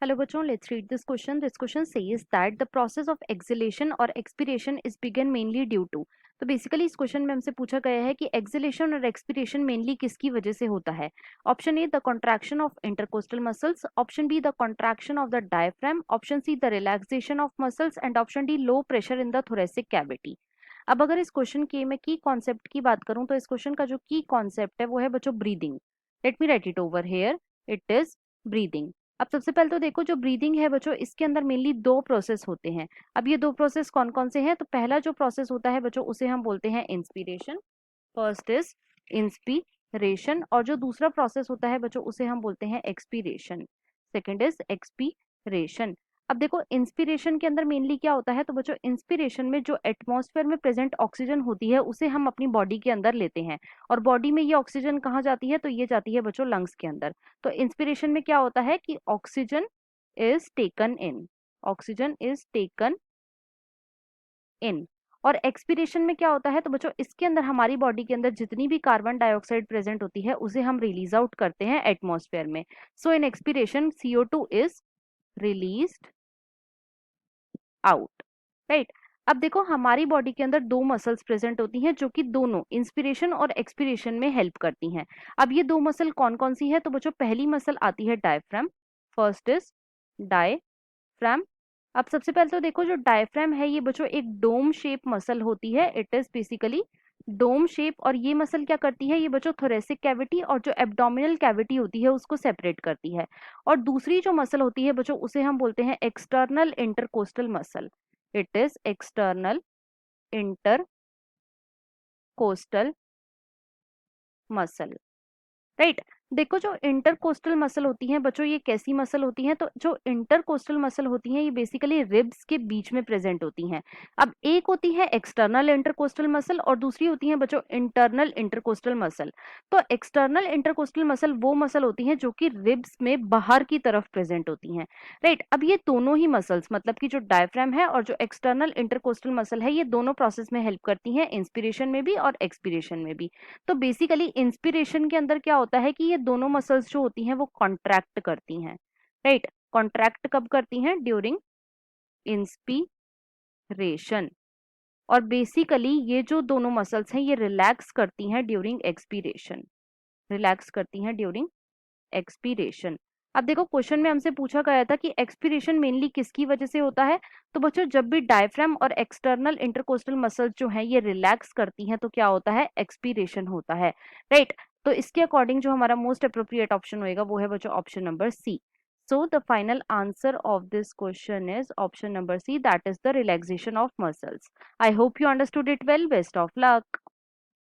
Hello bachon, let's read this question. This question says that the process of exhalation or expiration is begun mainly due to. तो basically इस question में हमसे पूछा गया है कि एक्सलेशन और एक्सपिरेशन मेनली किसकी वजह से होता है. Option A the contraction of intercostal muscles, option be the contraction of the diaphragm, option see the relaxation of muscles and option D low pressure in the thoracic cavity. अब अगर इस question के मैं की कॉन्सेप्ट की बात करूं तो इस क्वेश्चन का जो की कॉन्सेप्ट है वो है बच्चों breathing. Let me right it over here. It is breathing. अब सबसे पहले तो देखो जो ब्रीदिंग है बच्चों इसके अंदर मेनली दो प्रोसेस होते हैं. अब ये दो प्रोसेस कौन कौन से हैं? तो पहला जो प्रोसेस होता है बच्चों उसे हम बोलते हैं इंस्पिरेशन. First is inspiration. और जो दूसरा प्रोसेस होता है बच्चों उसे हम बोलते हैं एक्सपीरेशन. Second is expiration. अब देखो इंस्पिरेशन के अंदर मेनली क्या होता है? तो बच्चों इंस्पिरेशन में जो एटमॉस्फेयर में प्रेजेंट ऑक्सीजन होती है उसे हम अपनी बॉडी के अंदर लेते हैं. और बॉडी में ये ऑक्सीजन कहाँ जाती है? तो ये जाती है बच्चों लंग्स के अंदर. तो इंस्पिरेशन में क्या होता है कि oxygen is taken in. Oxygen is taken in. और एक्सपीरेशन में क्या होता है? तो बच्चों इसके अंदर हमारी बॉडी के अंदर जितनी भी कार्बन डाइऑक्साइड प्रेजेंट होती है उसे हम रिलीज आउट करते हैं एटमॉस्फेयर में. So in expiration CO2 is released out. Right. अब देखो हमारी बॉडी के अंदर दो मसल्स प्रेजेंट होती हैं जो कि दोनों इंस्पिरेशन और एक्सपिरेशन में हेल्प करती हैं. अब ये दो मसल कौन कौन सी है? तो बच्चों पहली मसल आती है डायफ्राम. First is diaphragm. अब सबसे पहले तो देखो जो डायफ्राम है ये बच्चों एक डोम शेप मसल होती है. It is basically dome shape. और ये मसल क्या करती है? ये बच्चों थोरेसिक कैविटी और जो एब्डोमिनल कैविटी होती है उसको सेपरेट करती है. और दूसरी जो मसल होती है बच्चों उसे हम बोलते हैं external intercostal muscle. It is external intercostal muscle. Right. देखो जो इंटरकोस्टल मसल होती हैं बच्चों ये कैसी मसल होती हैं? तो जो इंटरकोस्टल मसल होती हैं ये बेसिकली रिब्स के बीच में प्रेजेंट होती हैं. अब एक होती है एक्सटर्नल इंटरकोस्टल मसल और दूसरी होती है बच्चों इंटरनल इंटरकोस्टल मसल. तो एक्सटर्नल इंटरकोस्टल मसल वो मसल होती हैं जो कि रिब्स में बाहर की तरफ प्रेजेंट होती हैं. राइट. अब ये दोनों ही मसल्स मतलब कि जो डायफ्राम है और जो एक्सटर्नल इंटरकोस्टल मसल है ये दोनों प्रोसेस में हेल्प करती हैं इंस्पिरेशन में भी और एक्सपिरेशन में भी. तो बेसिकली इंस्पिरेशन के अंदर क्या होता है कि ये दोनों मसल्स जो होती हैं वो कॉन्ट्रैक्ट करती हैं. राइट. कॉन्ट्रैक्ट कब करती हैं? During inspiration. और बेसिकली ये जो दोनों मसल्स हैं ये रिलैक्स करती हैं ड्यूरिंग एक्सपीरेशन. रिलैक्स करती हैं ड्यूरिंग एक्सपीरेशन. अब देखो क्वेश्चन में हमसे पूछा गया था कि एक्सपीरेशन मेनली किसकी वजह से होता है? तो बच्चों जब भी डायफ्राम और एक्सटर्नल इंटरकोस्टल मसल्स जो हैं ये रिलैक्स करती हैं तो क्या होता है? एक्सपीरेशन होता है. राइट. तो इसके अकॉर्डिंग जो हमारा मोस्ट अप्रोप्रिएट ऑप्शन होएगा वो है बच्चों option number C. So the final answer of this question is option number C, that is the relaxation of muscles. I hope you understood it well. Best of luck.